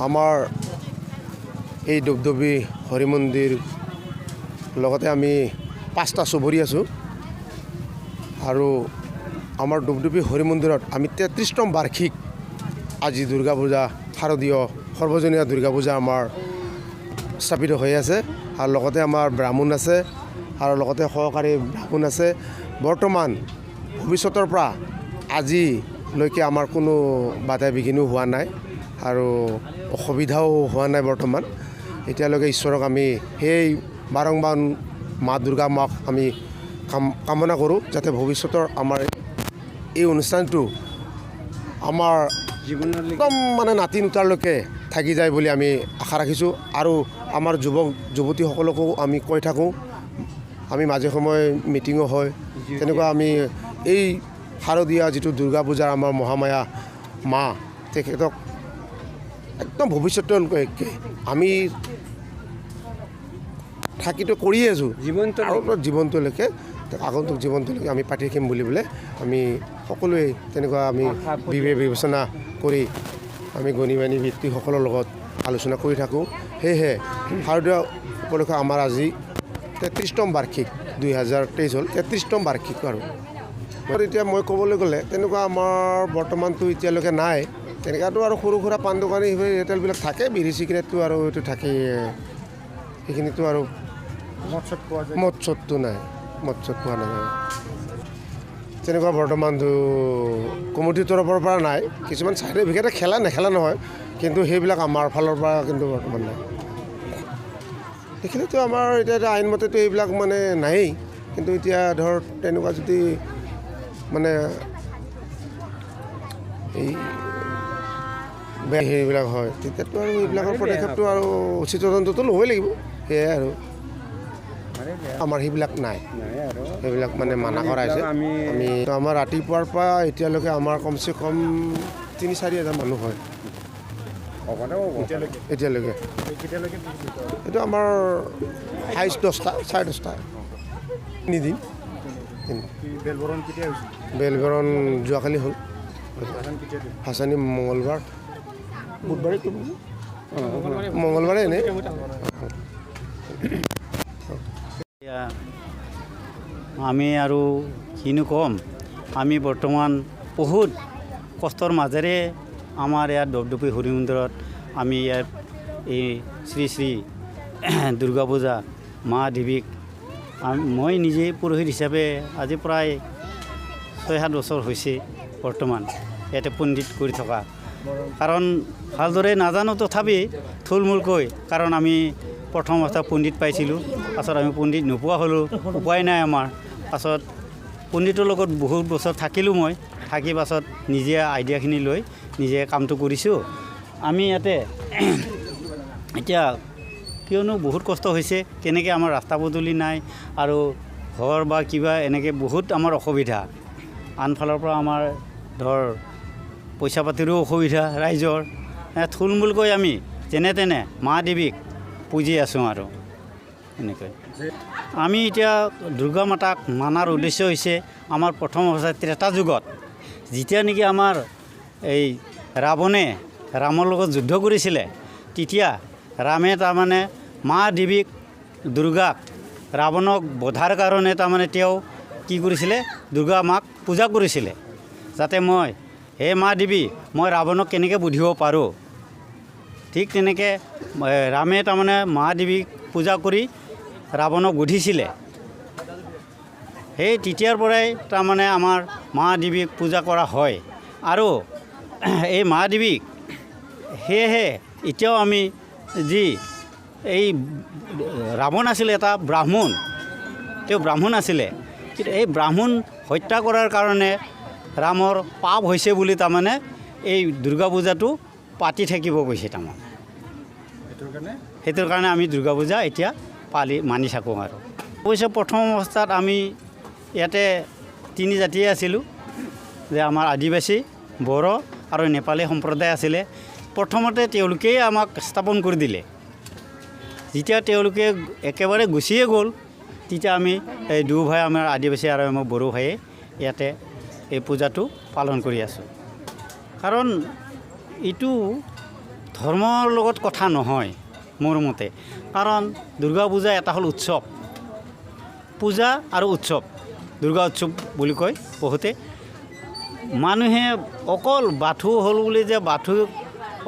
আমাৰ এই ডুবডুবি হৰি মন্দিৰ লগতে আমি 5টা চুবুৰী আছোঁ আৰু আমাৰ ডুবডুবি হৰি মন্দিৰত আমি 33তম বাৰ্ষিক আজি দুৰ্গা পূজা শাৰদীয় সৰ্বজনীয়া দুৰ্গা পূজা আমাৰ স্থাপিত হৈ আছে আৰু লগতে আমাৰ ব্ৰাহ্মণ আছে আৰু লগতে সহকাৰী ব্ৰাহ্মণ আছে। বৰ্তমান ভৱিষ্যতৰ পৰা আজিলৈকে আমাৰ কোনো বাধা বিঘিনি হোৱা নাই আৰু অসুবিধাও হোৱা নাই। বৰ্তমান এতিয়ালৈকে ঈশ্বৰক আমি সেই বাৰংবাৰ মা দুৰ্গা মাক আমি কামনা কৰোঁ যাতে ভৱিষ্যতৰ আমাৰ এই অনুষ্ঠানটো আমাৰ একদম মানে নাতি নোতালৈকে থাকি যায় বুলি আমি আশা ৰাখিছোঁ। আৰু আমাৰ যুৱক যুৱতীসকলকো আমি কৈ থাকোঁ, আমি মাজে সময়ে মিটিঙো হয়, তেনেকুৱা আমি এই শাৰদীয়া যিটো দুৰ্গা পূজাৰ আমাৰ মহামায়া মা তেখেতক একদম ভৱিষ্যতলৈকে আমি থাকিতো কৰিয়ে আছোঁ আৰু জীৱনটোলৈকে আগন্তুক জীৱনটোলৈকে আমি পাতি ৰাখিম বুলি বোলে আমি সকলোৱে তেনেকুৱা আমি বিবেচনা কৰি আমি গণি বাণী ব্যক্তিসকলৰ লগত আলোচনা কৰি থাকোঁ। সেয়েহে শাৰদীয় উপলক্ষে আমাৰ আজি 33তম বাৰ্ষিক 2023 হ'ল 33তম বাৰ্ষিক। আৰু এতিয়া মই ক'বলৈ গ'লে তেনেকুৱা আমাৰ বৰ্তমানটো এতিয়ালৈকে নাই তেনেকুৱাতো আৰু সৰু সুৰা পাণ দোকানী হোটেলবিলাক থাকে, বিড়ি চিগাৰেটটো আৰু এইটো থাকেই, সেইখিনিতো আৰু মদ চদটো নাই, মদ চদ পোৱা নাযায় তেনেকুৱা বৰ্তমানটো কমিটিৰ তৰফৰ পৰা নাই। কিছুমান চাইডে বিশেষকৈ খেলা নেখেলা নহয়, কিন্তু সেইবিলাক আমাৰ ফালৰ পৰা কিন্তু বৰ্তমান নাই। সেইখিনিতো আমাৰ এতিয়া আইনমতেতো এইবিলাক মানে নায়েই, কিন্তু এতিয়া ধৰ তেনেকুৱা যদি মানে এই বেয়া সেইবিলাক হয় তেতিয়াতো আৰু এইবিলাকৰ পদক্ষেপটো আৰু উচিত তদন্তটো ল'বই লাগিব। সেয়াই আৰু আমাৰ সেইবিলাক নাই, সেইবিলাক মানে মানা কৰাইছে। আমি আমাৰ ৰাতিপুৱাৰ পৰা এতিয়ালৈকে আমাৰ কমচে কম 3-4 হাজাৰ মানুহ হয় এতিয়ালৈকে। এইটো আমাৰ হাইষ্ট 10টা 10:30 তিনিদিন। বেলবৰণ যোৱাকালি হ'ল, হাচানি মঙলবাৰ বুধবাৰে মঙলবাৰে এনেই। আমি আৰু কিনো ক'ম, আমি বৰ্তমান বহুত কষ্টৰ মাজেৰে আমাৰ ইয়াত ডুবডুবি হৰি মন্দিৰত আমি ইয়াত এই শ্ৰী শ্ৰী দুৰ্গা পূজা মা দেৱীক মই নিজে পুৰোহিত হিচাপে আজি প্ৰায় 6-7 বছৰ হৈছে বৰ্তমান ইয়াতে পণ্ডিত কৰি থকা। কাৰণ ভালদৰে নাজানো তথাপি থুলমূলকৈ, কাৰণ আমি প্ৰথম অৱস্থাত পণ্ডিত পাইছিলোঁ, পাছত আমি পণ্ডিত নোপোৱা হ'লোঁ, উপায় নাই আমাৰ। পাছত পণ্ডিতৰ লগত বহুত বছৰ থাকিলোঁ, মই থাকি পাছত নিজে আইডিয়াখিনি লৈ নিজে কামটো কৰিছোঁ। আমি ইয়াতে এতিয়া কিয়নো বহুত কষ্ট হৈছে, কেনেকৈ আমাৰ ৰাস্তা পদূলি নাই আৰু ঘৰ বা কিবা এনেকৈ বহুত আমাৰ অসুবিধা। আনফালৰ পৰা আমাৰ ধৰ পইচা পাতিৰো অসুবিধা ৰাইজৰ। থুলমূলকৈ আমি যেনে তেনে মা দেৱীক পুজি আছোঁ আৰু এনেকৈ। আমি এতিয়া দুৰ্গা মাতাক মানাৰ উদ্দেশ্য হৈছে আমাৰ প্ৰথম অৱস্থাত ত্ৰেতা যুগত যেতিয়া নেকি আমাৰ এই ৰাৱণে ৰামৰ লগত যুদ্ধ কৰিছিলে, তেতিয়া ৰামে তাৰমানে মা দেৱীক দুৰ্গাক ৰাৱণক বধাৰ কাৰণে তাৰমানে তেওঁ কি কৰিছিলে, দুৰ্গা মাক পূজা কৰিছিলে, যাতে মই হে মা দেৱী মই ৰাৱণক কেনেকৈ বুধিব পাৰোঁ। ঠিক তেনেকৈ ৰামে তাৰমানে মা দেৱীক পূজা কৰি ৰাৱণক বুধিছিলে। সেই তেতিয়াৰ পৰাই তাৰমানে আমাৰ মা দেৱীক পূজা কৰা হয়। আৰু এই মা দেৱীক সেয়েহে এতিয়াও আমি যি এই ৰাৱণ আছিলে এটা ব্ৰাহ্মণ, তেওঁ ব্ৰাহ্মণ আছিলে, কিন্তু এই ব্ৰাহ্মণ হত্যা কৰাৰ কাৰণে ৰামৰ পাপ হৈছে বুলি তাৰমানে এই দুৰ্গা পূজাটো পাতি থাকিব কৈছে। তাৰমানে সেইটোৰ কাৰণে আমি দুৰ্গা পূজা এতিয়া মানি থাকোঁ। আৰু অৱশ্যে প্ৰথম অৱস্থাত আমি ইয়াতে 3 জাতিয়ে আছিলোঁ, যে আমাৰ আদিবাসী, বড়ো আৰু নেপালী সম্প্ৰদায় আছিলে। প্ৰথমতে তেওঁলোকেই আমাক স্থাপন কৰি দিলে। যেতিয়া তেওঁলোকে একেবাৰে গুচিয়ে গ'ল, তেতিয়া আমি এই দুই ভাই, আমাৰ আদিবাসী আৰু আমাৰ বড়ো ভাইয়ে ইয়াতে এই পূজাটো পালন কৰি আছোঁ। কাৰণ এইটো ধৰ্মৰ লগত কথা নহয় মোৰ মতে। কাৰণ দুৰ্গা পূজা এটা হ'ল উৎসৱ, পূজা আৰু উৎসৱ, দুৰ্গা উৎসৱ বুলি কয় বহুতে। মানুহে অকল বাথৌ হ'ল বুলি যে বাথৌ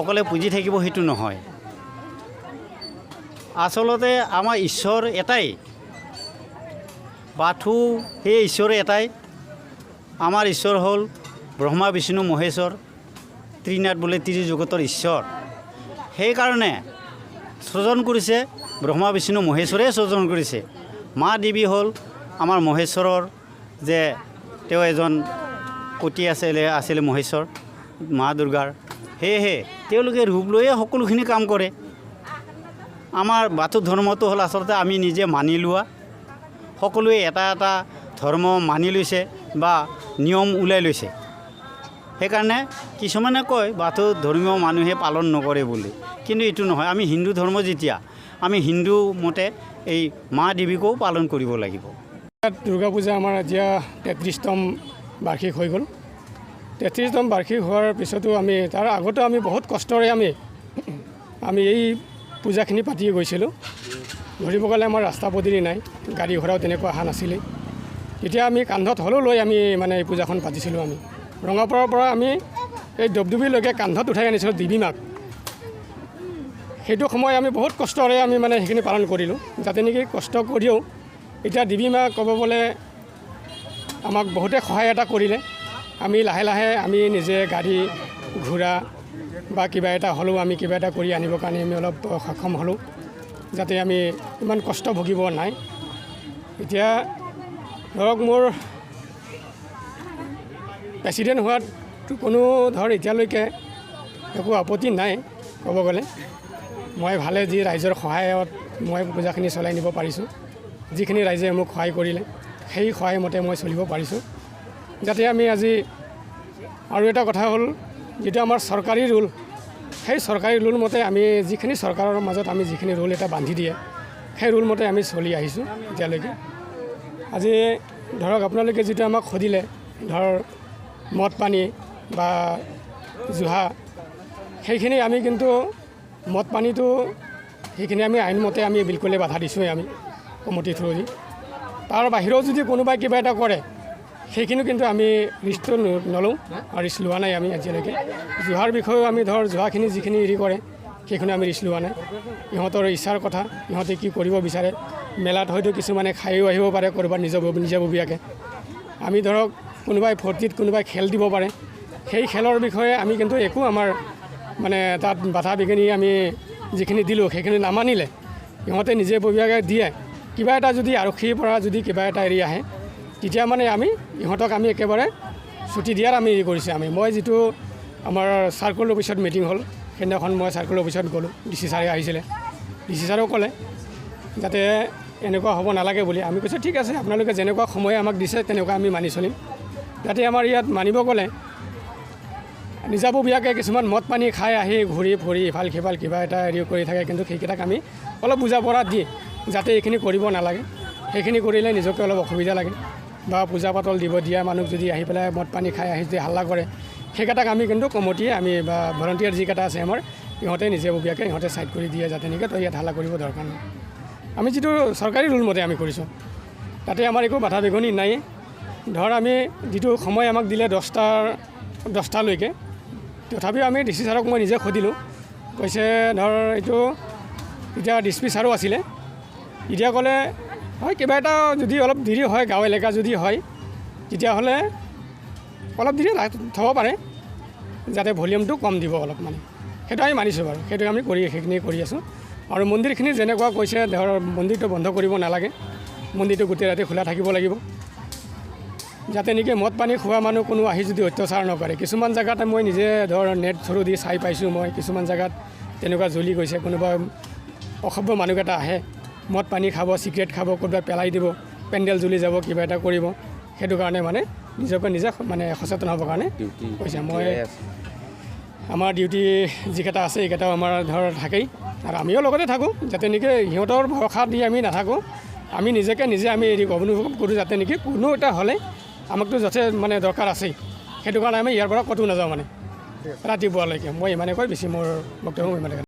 অকলে পুজি থাকিব সেইটো নহয়। আচলতে আমাৰ ঈশ্বৰ এটাই, বাথৌ সেই ঈশ্বৰ এটাই। আমাৰ ঈশ্বৰ হ'ল ব্ৰহ্মা বিষ্ণু মহেশ্বৰ, ত্ৰিনাথ বোলে ত্ৰিজগতৰ ঈশ্বৰ। সেইকাৰণে সৃজন কৰিছে ব্ৰহ্মা বিষ্ণু মহেশ্বৰে সৃজন কৰিছে। মা দেৱী হ'ল আমাৰ মহেশ্বৰৰ যে তেওঁ এজন পতি আছিলে মহেশ্বৰ মা দুৰ্গাৰ। সেয়েহে তেওঁলোকে ৰূপ লৈয়ে সকলোখিনি কাম কৰে। আমাৰ বাথৌ ধৰ্মটো হ'ল আচলতে আমি নিজে মানি লোৱা, সকলোৱে এটা এটা ধৰ্ম মানি লৈছে বা নিয়ম ওলাই লৈছে। সেইকাৰণে কিছুমানে কয় বাথৌ ধৰ্মীয় মানুহে পালন নকৰে বুলি, কিন্তু এইটো নহয়। আমি হিন্দু ধৰ্ম যেতিয়া, আমি হিন্দু মতে এই মা দেৱীকো পালন কৰিব লাগিব। দুৰ্গা পূজা আমাৰ এতিয়া 33তম বাৰ্ষিক হৈ গ'ল। 33তম বাৰ্ষিক হোৱাৰ পিছতো আমি তাৰ আগতো আমি বহুত কষ্টৰে আমি এই পূজাখিনি পাতি গৈছিলোঁ। ধৰিব গ'লে আমাৰ ৰাস্তা পদূলি নাই, গাড়ী ঘোঁৰাও তেনেকুৱা অহা নাছিলে। তেতিয়া আমি কান্ধত হ'লেও লৈ আমি মানে এই পূজাখন পাতিছিলোঁ। আমি ৰঙাপাৰাৰ পৰা আমি এই দবদবিলৈকে কান্ধত উঠাই আনিছিলোঁ দেৱী মাক। সেইটো সময় আমি বহুত কষ্টৰে আমি মানে সেইখিনি পালন কৰিলোঁ। যাতে নেকি কষ্ট কৰিও এতিয়া দেৱী মাক ক'ব গ'লে আমাক বহুতে সহায় এটা কৰিলে। আমি লাহে লাহে আমি নিজে গাড়ী ঘোঁৰা বা কিবা এটা হ'লেও আমি কিবা এটা কৰি আনিবৰ কাৰণে আমি অলপ সক্ষম হ'লোঁ, যাতে আমি ইমান কষ্ট ভুগিব নাই। এতিয়া ধৰক মোৰ প্ৰেচিডেণ্ট হোৱাত কোনো এতিয়ালৈকে একো আপত্তি নাই। ক'ব গ'লে মই ভালে যি ৰাইজৰ সহায়ত মই পূজাখিনি চলাই নিব পাৰিছোঁ। যিখিনি ৰাইজে মোক সহায় কৰিলে সেই সহায় মতে মই চলিব পাৰিছোঁ। যাতে আমি আজি আৰু এটা কথা হ'ল, যিটো আমাৰ চৰকাৰী ৰুল, সেই চৰকাৰী ৰুল মতে আমি যিখিনি চৰকাৰৰ মাজত আমি যিখিনি ৰুল এটা বান্ধি দিয়ে, সেই ৰুল মতে আমি চলি আহিছোঁ এতিয়ালৈকে। আজি ধৰক আপোনালোকে যিটো আমাক সুধিলে, মদ পানী বা জুহা, সেইখিনি আমি কিন্তু মদ পানীটো সেইখিনি আমি আইনমতে আমি বিলকুলে বাধা দিছোঁৱেই আমি কমিটিৰ থ্ৰুদি। তাৰ বাহিৰেও যদি কোনোবাই কিবা এটা কৰে সেইখিনিও কিন্তু আমি ৰিস্কটো নলওঁ আৰু ৰিস্ক লোৱা নাই আমি আজিলৈকে। জুহাৰ বিষয়েও আমি জুহাখিনি যিখিনি হেৰি কৰে সেইখিনি আমি ৰিস্ক লোৱা নাই। ইহঁতৰ ইচ্ছাৰ কথা, ইহঁতে কি কৰিব বিচাৰে। মেলাত হয়তো কিছুমানে খায়ো আহিব পাৰে ক'ৰবাত নিজাববীয়াকৈ। আমি ধৰক কোনোবাই ফূৰ্তিত কোনোবাই খেল দিব পাৰে, সেই খেলৰ বিষয়ে আমি কিন্তু একো আমাৰ মানে তাত বাধা বিঘিনি আমি যিখিনি দিলোঁ সেইখিনি নামানিলে ইহঁতে নিজাববীয়াকৈ দিয়ে। কিবা এটা যদি আৰক্ষীৰ পৰা যদি কিবা এটা এৰি আহে তেতিয়া মানে ইহঁতক আমি একেবাৰে ছুটি দিয়াৰ আমি হেৰি কৰিছোঁ। মই যিটো আমাৰ চাৰ্কুল অফিচত মিটিং হ'ল, সেইদিনাখন মই চাৰ্কুল অফিচত গ'লোঁ। DC ছাৰে আহিছিলে, DC ছাৰেও ক'লে যাতে এনেকুৱা হ'ব নালাগে বুলি। আমি কৈছোঁ ঠিক আছে, আপোনালোকে যেনেকুৱা সময় আমাক দিছে তেনেকুৱা আমি মানি চলিম। যাতে আমাৰ ইয়াত মানিব গ'লে নিজাববীয়াকৈ কিছুমান মদ পানী খাই আহি ঘূৰি ফুৰি ইফাল সিফাল কিবা এটা হেৰি কৰি থাকে, কিন্তু সেইকেইটাক আমি অলপ বুজা পৰা দি যাতে এইখিনি কৰিব নালাগে। সেইখিনি কৰিলে নিজকে অলপ অসুবিধা লাগে। বা পূজা পাতল দিব দিয়া মানুহ যদি আহি পেলাই মদ পানী খাই আহি যদি হাল্লা কৰে, সেইকেইটাক আমি কিন্তু কমিটিয়ে আমি বা ভলণ্টিয়াৰ যিকেইটা আছে আমাৰ, ইহঁতে নিজাববীয়াকৈ ইহঁতে ছাইড কৰি দিয়ে, যাতে নেকি তই ইয়াত হাল্লা কৰিব দৰকাৰ নাই। আমি যিটো চৰকাৰী ৰুল মতে আমি কৰিছোঁ, তাতে আমাৰ একো বাধা বিঘিনি নাই। আমি যিটো সময় আমাক দিলে 10টালৈকে, তথাপিও আমি DC ছাৰক মই নিজে সুধিলোঁ। কৈছে এইটো এতিয়া DSP ছাৰো আছিলে, এতিয়া ক'লে হয় কিবা এটা যদি অলপ দেৰি হয়, গাঁও এলেকা যদি হয় তেতিয়াহ'লে অলপ দেৰি থ'ব পাৰে, যাতে ভলিউমটো কম দিব অলপ মানে। সেইটো আমি মানিছোঁ বাৰু, সেইটো আমি সেইখিনি কৰি আছোঁ। আৰু মন্দিৰখিনি যেনেকুৱা কৈছে মন্দিৰটো বন্ধ কৰিব নালাগে, মন্দিৰটো গোটেই ৰাতি খোলা থাকিব লাগিব, যাতে নেকি মদ পানী খোৱা মানুহ কোনো আহি যদি অত্যাচাৰ নকৰে। কিছুমান জেগাত মই নিজে নেট থ্ৰু দি চাই পাইছোঁ, মই কিছুমান জেগাত তেনেকুৱা জ্বলি গৈছে। কোনোবা অসভ্য মানুহকেইটা আহে, মদ পানী খাব, চিগাৰেট খাব, ক'ৰবাত পেলাই দিব, পেণ্ডেল জ্বলি যাব, কিবা এটা কৰিব। সেইটো কাৰণে মানে নিজকে নিজে মানে সচেতন হ'বৰ কাৰণে কৈছে। আমাৰ ডিউটি যিকেইটা আছে এইকেইটাও আমাৰ থাকেই, আৰু আমিও লগতে থাকোঁ, যাতে নেকি সিহঁতৰ ভৰসা দি আমি নাথাকোঁ। আমি নিজে আমি অনুভৱ কৰোঁ, যাতে নেকি কোনো এটা হ'লে আমাকতো যথেষ্ট মানে দৰকাৰ আছেই। সেইটো কাৰণে আমি ইয়াৰ পৰা ক'তো নাযাওঁ মানে। ৰাতিপুৱালৈকে। মই ইমানে কৈ বেছি মোৰ বক্তব্য ইমানে।